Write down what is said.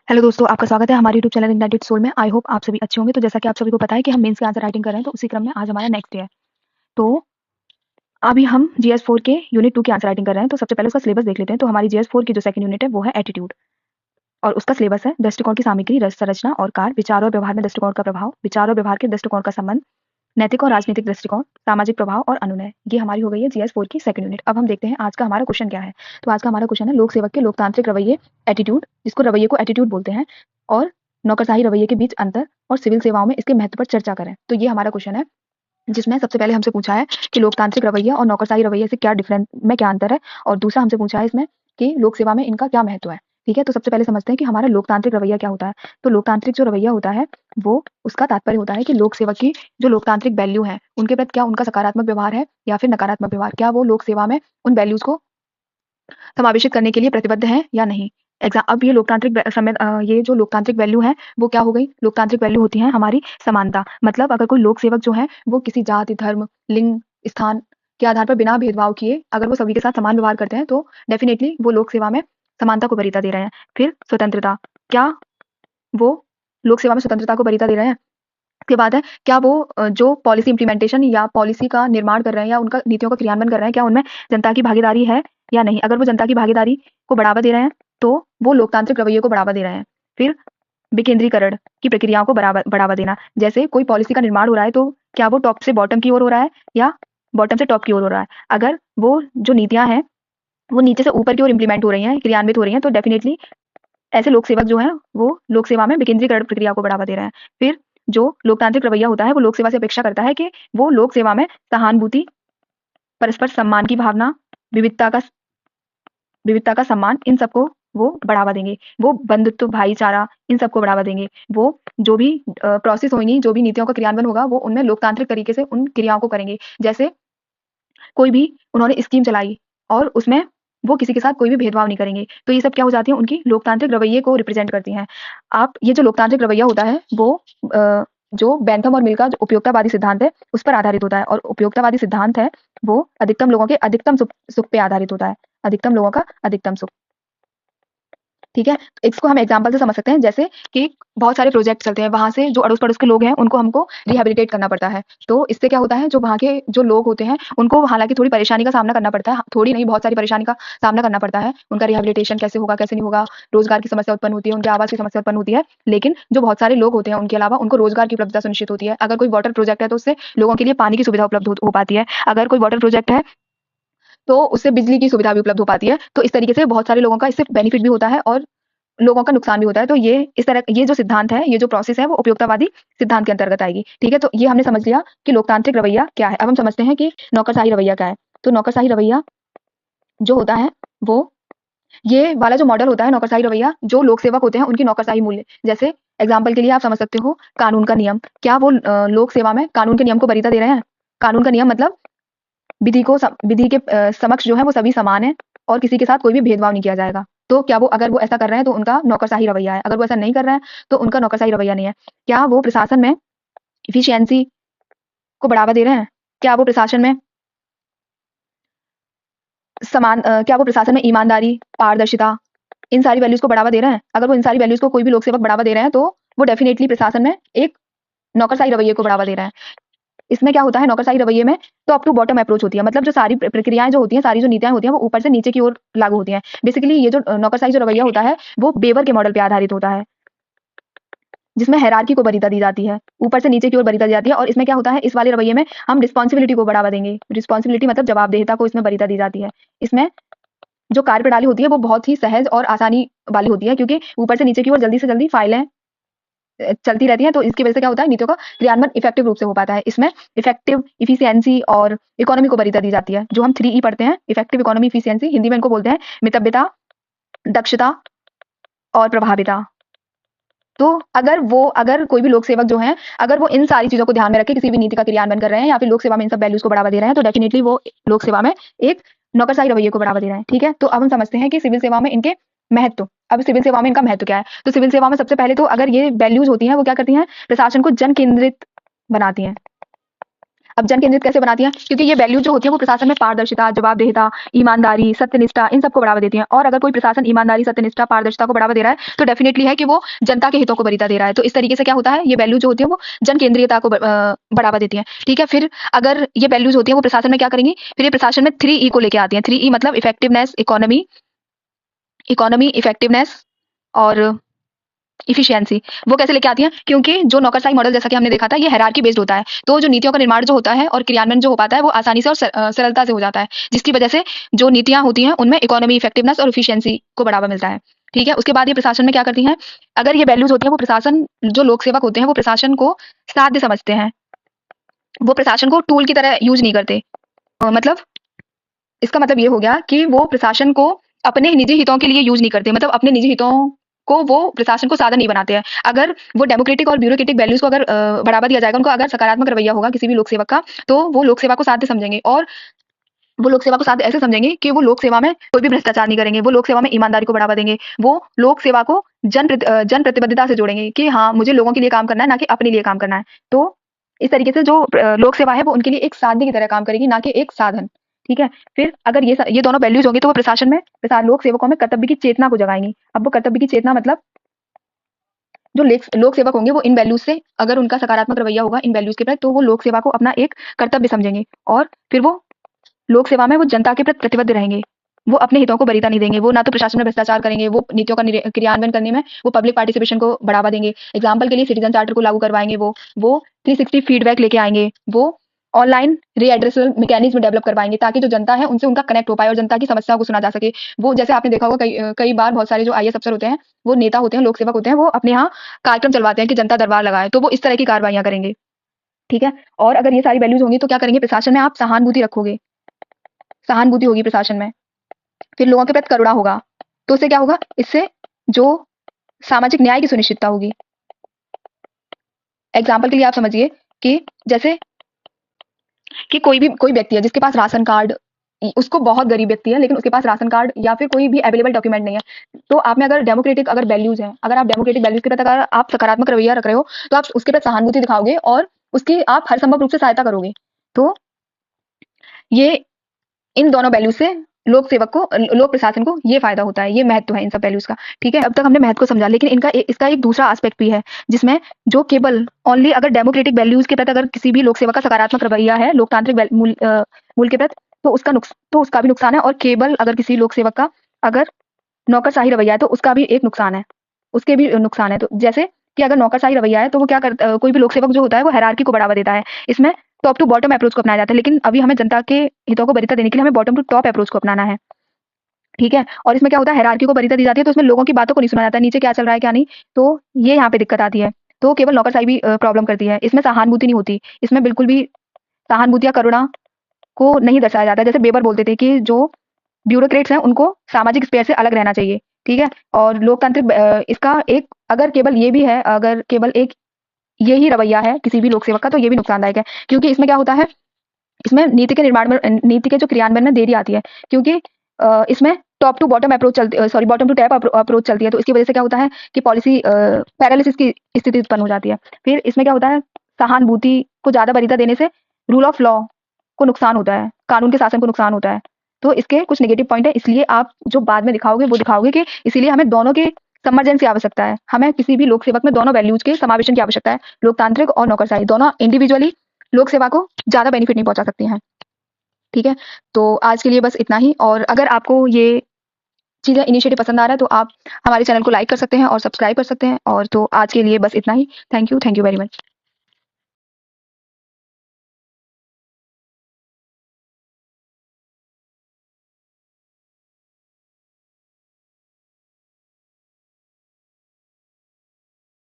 Hello दोस्तों, आपका स्वागत है हमारे यूट्यूब चैनल इग्नाइटेड सोल में। आई होप आप सभी अच्छे होंगे। तो जैसा कि आप सभी को पता है कि हम मेंस के आंसर राइटिंग कर रहे हैं, तो उसी क्रम में आज हमारा नेक्स्ट डे है। तो अभी हम जीएस 4 के यूनिट 2 की आंसर राइटिंग कर रहे हैं। तो सबसे पहले उसका सिलेबस देख लेते हैं। तो हमारी जीएस 4 की जो सेकंड यूनिट है वो है एटीट्यूड, और उसका सिलेबस है दृष्टिकोण की सामग्री, संरचना और कार्य, विचार और व्यवहार में दृष्टिकोण का प्रभाव, विचार और व्यवहार के दृष्टिकोण का संबंध, नैतिक और राजनीतिक दृष्टिकोण, सामाजिक प्रभाव और अनुनय। ये हमारी हो गई है जीएस 4 की सेकंड यूनिट। अब हम देखते हैं आज का हमारा क्वेश्चन क्या है। तो आज का हमारा क्वेश्चन है लोक सेवक के लोकतांत्रिक रवैये, एटीट्यूड, जिसको रवैये को एटीट्यूड बोलते हैं, और नौकरशाही रवैये के बीच अंतर और सिविल सेवाओं में इसके महत्व पर चर्चा करें। तो ये हमारा क्वेश्चन है, जिसमें सबसे पहले हमसे पूछा है कि लोकतांत्रिक रवैया और नौकरशाही रवैये से क्या डिफरेंस में क्या अंतर है, और दूसरा हमसे पूछा है इसमें कि लोक सेवा में इनका क्या महत्व है। ठीक है, तो सबसे पहले समझते हैं कि हमारा लोकतांत्रिक रवैया क्या होता है। तो लोकतांत्रिक जो रवैया होता है वो, उसका तात्पर्य होता है कि लोक सेवक की जो लोकतांत्रिक वैल्यू है उनके प्रति क्या उनका सकारात्मक व्यवहार है या फिर नकारात्मक व्यवहार, क्या वो लोक सेवा में उन वैल्यूज को समावेशित करने के लिए प्रतिबद्ध है या नहीं। अब ये ये जो लोकतांत्रिक वैल्यू है वो क्या हो गई, लोकतांत्रिक वैल्यू होती है हमारी समानता। मतलब अगर कोई लोक सेवक जो है वो किसी जाति, धर्म, लिंग, स्थान के आधार पर बिना भेदभाव किए अगर वो सभी के साथ समान व्यवहार करते हैं तो डेफिनेटली वो लोक सेवा में समानता को वरीयता दे रहे हैं। फिर स्वतंत्रता, क्या वो लोक सेवा में स्वतंत्रता को वरीयता दे रहे हैं। उसके बाद है क्या वो जो पॉलिसी इम्प्लीमेंटेशन या पॉलिसी का निर्माण कर रहे हैं या उनका नीतियों का क्रियान्वयन कर रहे हैं, क्या उनमें जनता की भागीदारी है या नहीं। अगर वो जनता की भागीदारी को बढ़ावा दे रहे हैं तो वो लोकतांत्रिक रवैये को बढ़ावा दे रहे हैं। फिर विकेंद्रीकरण की प्रक्रियाओं को बढ़ावा देना, जैसे कोई पॉलिसी का निर्माण हो रहा है तो क्या वो टॉप से बॉटम की ओर हो रहा है या बॉटम से टॉप की ओर हो रहा है। अगर वो जो नीतियां हैं वो नीचे से ऊपर की ओर इम्प्लीमेंट हो रही हैं, क्रियान्वित हो रही हैं, तो डेफिनेटली ऐसे लोक सेवक जो हैं वो लोक सेवा में विकेंद्रीकरण प्रक्रिया को बढ़ावा दे रहे हैं। फिर जो लोकतांत्रिक रवैया होता है वो लोक सेवा से अपेक्षा करता है कि वो लोक सेवा में सहानुभूति, परस्पर सम्मान की भावना, विविधता का विविधता का सम्मान, इन सबको वो बढ़ावा देंगे। वो बंधुत्व, भाईचारा, इन सबको बढ़ावा देंगे। वो जो भी प्रोसेस होंगी, जो भी नीतियों का क्रियान्वयन होगा वो उनमें लोकतांत्रिक तरीके से उन क्रियाओं को करेंगे। जैसे कोई भी उन्होंने स्कीम चलाई और उसमें वो किसी के साथ कोई भी भेदभाव नहीं करेंगे, तो ये सब क्या हो जाती है, उनकी लोकतांत्रिक रवैये को रिप्रेजेंट करती हैं। आप ये जो लोकतांत्रिक रवैया होता है वो जो बेंथम और मिल का जो उपयोगितावादी सिद्धांत है उस पर आधारित होता है, और उपयोगितावादी सिद्धांत है वो अधिकतम लोगों के अधिकतम सुख पे आधारित होता है। अधिकतम लोगों का अधिकतम सुख। ठीक है, तो इसको हम एग्जांपल से समझ सकते हैं, जैसे कि बहुत सारे प्रोजेक्ट चलते हैं, वहां से जो अड़ोस पड़ोस के लोग हैं उनको हमको रिहेबिलिटेट करना पड़ता है। तो इससे क्या होता है, जो वहाँ के जो लोग होते हैं उनको हालांकि थोड़ी परेशानी का सामना करना पड़ता है, थोड़ी नहीं बहुत सारी परेशानी का सामना करना पड़ता है। उनका रिहेबिलिटेशन कैसे होगा कैसे नहीं होगा, रोजगार की समस्या उत्पन्न होती है, उनके आवास की समस्या उत्पन्न होती है। लेकिन जो बहुत सारे लोग होते हैं उनके अलावा उनको रोजगार की उपलब्धता सुनिश्चित होती है। अगर कोई वाटर प्रोजेक्ट है तो उससे लोगों के लिए पानी की सुविधा उपलब्ध हो पाती है। अगर कोई वाटर प्रोजेक्ट है तो उससे बिजली की सुविधा भी उपलब्ध हो पाती है। तो इस तरीके से बहुत सारे लोगों का इससे बेनिफिट भी होता है और लोगों का नुकसान भी होता है। तो ये इस तरह ये जो सिद्धांत है, ये जो प्रोसेस है वो उपयोगितावादी सिद्धांत के अंतर्गत आएगी। ठीक है, तो ये हमने समझ लिया कि लोकतांत्रिक रवैया क्या है। अब हम समझते हैं कि नौकरशाही रवैया क्या है। तो नौकरशाही रवैया जो होता है वो, ये वाला जो मॉडल होता है नौकरशाही रवैया, जो लोक सेवक होते हैं उनकी नौकरशाही मूल्य, जैसे एग्जाम्पल के लिए आप समझ सकते हो कानून का नियम, क्या वो लोक सेवा में कानून के नियम को वरीयता दे रहे हैं। कानून का नियम मतलब विधि के समक्ष जो है वो सभी समान है और किसी के साथ कोई भी भेदभाव नहीं किया जाएगा। तो क्या वो, अगर वो ऐसा कर रहे हैं तो उनका नौकरशाही रवैया है। अगर वो ऐसा नहीं कर रहे हैं तो उनका नौकरशाही रवैया नहीं है। क्या वो प्रशासन में इफिशियंसी को बढ़ावा दे रहे हैं। क्या वो प्रशासन में क्या वो प्रशासन में ईमानदारी, पारदर्शिता, इन सारी वैल्यूज को बढ़ावा दे रहे हैं। अगर वो इन सारी वैल्यूज को कोई भी लोक सेवक बढ़ावा दे रहे हैं तो वो डेफिनेटली प्रशासन में एक नौकरशाही रवैये को बढ़ावा दे रहे हैं। इसमें क्या होता है नौकरशाही रवैये में, तो अप टू बॉटम अप्रोच होती है। मतलब जो सारी प्रक्रियाएं जो होती हैं, सारी जो नीतियां होती हैं वो ऊपर से नीचे की ओर लागू होती हैं। बेसिकली ये जो नौकरशाही जो रवैया होता है वो बेवर के मॉडल पे आधारित होता है, जिसमें हायरार्की को वरीयता दी जाती है, ऊपर से नीचे की ओर वरीयता दी जाती है। और इसमें क्या होता है, इस वाले रवैये में हम रिस्पॉन्सिबिलिटी को बढ़ावा देंगे। रिस्पॉन्सिबिलिटी मतलब जवाबदेहिता को इसमें वरीयता दी जाती है। इसमें जो कार्य प्रणाली होती है वो बहुत ही सहज और आसानी वाली होती है, क्योंकि ऊपर से नीचे की ओर जल्दी से जल्दी फाइलें चलती रहती हैं। तो इसकी वजह से क्या होता है, नीतियों का क्रियान्वयन इफेक्टिव रूप से हो पाता है। इसमें इफेक्टिव, इफिशियंसी और इकोनॉमी को वरीयता दी जाती है, जो हम 3E पढ़ते हैं, इफेक्टिव, इकोनॉमी, इफिशियंसी। हिंदी में इनको बोलते हैं मितव्यता, दक्षता और प्रभाविता। तो अगर कोई भी लोक सेवक जो है, अगर वो इन सारी चीजों को ध्यान में रखे किसी भी नीति का क्रियान्वयन कर रहे हैं या फिर लोक सेवा में इन सब वैल्यूज को बढ़ावा दे रहे हैं, तो डेफिनेटली वो लोक सेवा में एक नौकरशाही रवैये को बढ़ावा दे रहे हैं। ठीक है, तो अब हम समझते हैं कि सिविल सेवा में इनके महत्व। अब सिविल सेवा में इनका महत्व क्या है। तो सिविल सेवा में सबसे पहले तो अगर ये वैल्यूज होती हैं वो क्या करती हैं, प्रशासन को जन केंद्रित बनाती हैं। अब जन केंद्रित कैसे बनाती हैं? क्योंकि ये वैल्यूज जो होती है वो प्रशासन में पारदर्शिता, जवाबदेहिता, ईमानदारी, सत्यनिष्ठा इन सबको बढ़ावा देती हैं। और अगर कोई प्रशासन ईमानदारी, सत्यनिष्ठा, पारदर्शिता को बढ़ावा दे रहा है तो डेफिनेटली है कि वो जनता के हितों को वरीयता दे रहा है। तो इस तरीके से क्या होता है, ये वैल्यू जो होती है वो जन केंद्रीयता को बढ़ावा देती है। ठीक है, फिर अगर ये वैल्यूज होती है वो प्रशासन में क्या करेंगी, फिर ये प्रशासन में 3E को लेके आती है। 3E मतलब इफेक्टिवनेस, इकोनॉमी इफेक्टिवनेस और इफिशियंसी। वो कैसे लेके आती हैं? क्योंकि जो नौकरशाही मॉडल जैसा कि हमने देखा था ये हायरार्की बेस्ड होता है, तो जो नीतियों का निर्माण जो होता है और क्रियान्वयन जो हो पाता है वो आसानी से और सरलता से हो जाता है, जिसकी वजह से जो नीतियां होती हैं उनमें इकोनॉमी, इफेक्टिवनेस और इफिशियंसी को बढ़ावा मिलता है। ठीक है, उसके बाद ये प्रशासन में क्या करती हैं, अगर ये वैल्यूज होती हैं वो प्रशासन, जो लोक सेवक होते हैं वो प्रशासन को साध्य समझते हैं, वो प्रशासन को टूल की तरह यूज नहीं करते। मतलब इसका मतलब ये हो गया कि वो प्रशासन को अपने निजी हितों के लिए यूज नहीं करते, मतलब अपने निजी हितों को वो प्रशासन को साधन नहीं बनाते हैं। अगर वो डेमोक्रेटिक और ब्यूरोक्रेटिक वैल्यूज को अगर बढ़ावा दिया जाएगा, उनको अगर सकारात्मक रवैया होगा किसी भी लोक सेवक का, तो वो लोक सेवा को साध्य समझेंगे और वो लोक सेवा को साथ ऐसे समझेंगे कि वो लोक सेवा में कोई भी भ्रष्टाचार नहीं करेंगे, वो लोक सेवा में ईमानदारी को बढ़ावा देंगे, वो लोक सेवा को जन प्रतिबद्धता से जोड़ेंगे कि हाँ मुझे लोगों के लिए काम करना है, ना कि अपने लिए काम करना है। तो इस तरीके से जो लोक सेवा है वो उनके लिए एक साधन की तरह काम करेगी, ना कि एक साधन। ठीक है, फिर अगर ये दोनों वैल्यूज होंगी तो वो प्रशासन में लोक सेवकों में कर्तव्य की चेतना को जगाएंगी। अब वो कर्तव्य की चेतना मतलब जो लोक सेवक होंगे वो इन वैल्यूज से, अगर उनका सकारात्मक रवैया होगा इन वैल्यूज के प्रति, तो वो लोक सेवा को अपना एक कर्तव्य समझेंगे और फिर वो लोक सेवा में वो जनता के प्रति प्रतिबद्ध रहेंगे। वो अपने हितों को वरीयता नहीं देंगे, वो ना तो प्रशासन में भ्रष्टाचार करेंगे, वो नीतियों का क्रियान्वयन करने में वो पब्लिक पार्टिसिपेशन को बढ़ावा देंगे। एग्जाम्पल के लिए सिटीजन चार्टर को लागू करवाएंगे, वो 360 फीडबैक लेके आएंगे, वो ऑनलाइन रीएड्रेसल मैकेनिज्म डेवलप करवाएंगे ताकि जो जनता है उनसे उनका कनेक्ट हो पाए और जनता की समस्याओं को सुना जा सके। वो जैसे आपने देखा होगा कई बार बहुत सारे जो आईएएस अफसर होते हैं, वो नेता होते हैं, लोक सेवक होते हैं, वो अपने यहाँ कार्यक्रम चलवाते हैं कि जनता दरबार लगाए, तो वो इस तरह की कार्रवाइयां करेंगे। ठीक है, और अगर ये सारी वैल्यूज होंगी तो क्या करेंगे, प्रशासन में आप सहानुभूति रखोगे, सहानुभूति होगी प्रशासन में, फिर लोगों के प्रति करुणा होगा, तो उससे क्या होगा, इससे जो सामाजिक न्याय की सुनिश्चितता होगी। एग्जाम्पल के लिए आप समझिए कि जैसे कि कोई व्यक्ति है जिसके पास राशन कार्ड, उसको बहुत गरीब व्यक्ति है लेकिन उसके पास राशन कार्ड या फिर कोई भी अवेलेबल डॉक्यूमेंट नहीं है, तो आप में अगर डेमोक्रेटिक अगर वैल्यूज हैं, अगर आप डेमोक्रेटिक वैल्यूज के प्रति अगर आप सकारात्मक रवैया रख रहे हो तो आप उसके प्रति सहानुभूति दिखाओगे और उसकी आप हर संभव रूप से सहायता करोगे। तो ये इन दोनों वैल्यूज से लोक सेवक को, लोक प्रशासन को ये फायदा होता है, ये महत्व है इन सब वैल्यूज का। ठीक है, अब तक हमने महत्व को समझा, लेकिन इसका एक दूसरा एस्पेक्ट भी है जिसमें जो केवल ओनली अगर डेमोक्रेटिक वैल्यूज के प्रति अगर किसी भी लोक सेवक का सकारात्मक रवैया है लोकतांत्रिक मूल के प्रति, तो उसका भी नुकसान है, और केवल अगर किसी लोक सेवक का अगर नौकरशाही रवैया है तो उसका भी एक नुकसान है, उसके भी नुकसान है। तो जैसे कि अगर नौकरशाही रवैया है तो वो क्या करता, कोई भी लोक सेवक जो होता है वो हायरार्की को बढ़ावा देता है, इसमें टॉप टू बॉटम अप्रोच को अपनाया जाता है, लेकिन अभी हमें जनता के हितों को वरीयता देने के लिए हमें बॉटम टू टॉप अप्रोच को अपनाना है। ठीक है, और इसमें क्या होता है, हायरार्की को वरीयता दी जाती है तो इसमें लोगों की बातों को नहीं सुना जाता है, नीचे क्या चल रहा है क्या नहीं, तो ये यहाँ पे दिक्कत आती है। तो केवल नौकरशाही भी प्रॉब्लम करती है, इसमें सहानुभूति नहीं होती, इसमें बिल्कुल भी सहानुभूति या करुणा को नहीं दर्शाया जाता है। जैसे बेबर बोलते थे कि जो ब्यूरोक्रेट्स हैं उनको सामाजिक स्पेयर से अलग रहना चाहिए। ठीक है, और लोकतांत्रिक इसका एक अगर केवल ये भी है, अगर केवल एक यही रवैया है किसी भी लोक सेवक का तो ये भी नुकसानदायक है, क्योंकि इसमें क्या होता है, इसमें नीति के निर्माण में, नीति के जो क्रियान्वयन में देरी आती है, क्योंकि इसमें टॉप टू बॉटम अप्रोच चलती, sorry bottom to top approach चलती है, तो इसकी वजह से क्या होता है कि पॉलिसी पैरालिसिस की स्थिति उत्पन्न हो जाती है। फिर इसमें क्या होता है, सहानुभूति को ज्यादा वरीयता देने से रूल ऑफ लॉ को नुकसान होता है, कानून के शासन को नुकसान होता है, तो इसके कुछ नेगेटिव पॉइंट है, इसलिए आप जो बाद में दिखाओगे वो दिखाओगे कि इसीलिए हमें दोनों के समर्जन की आवश्यकता है, हमें किसी भी लोक सेवक में दोनों वैल्यूज के समावेशन की आवश्यकता है, लोकतांत्रिक और नौकरशाही दोनों इंडिविजुअली लोक सेवा को ज्यादा बेनिफिट नहीं पहुंचा सकती हैं। ठीक है, तो आज के लिए बस इतना ही, और अगर आपको ये चीजें इनिशिएटिव पसंद आ रहा है तो आप हमारे चैनल को लाइक कर सकते हैं और सब्सक्राइब कर सकते हैं, और तो आज के लिए बस इतना ही। Thank you very much.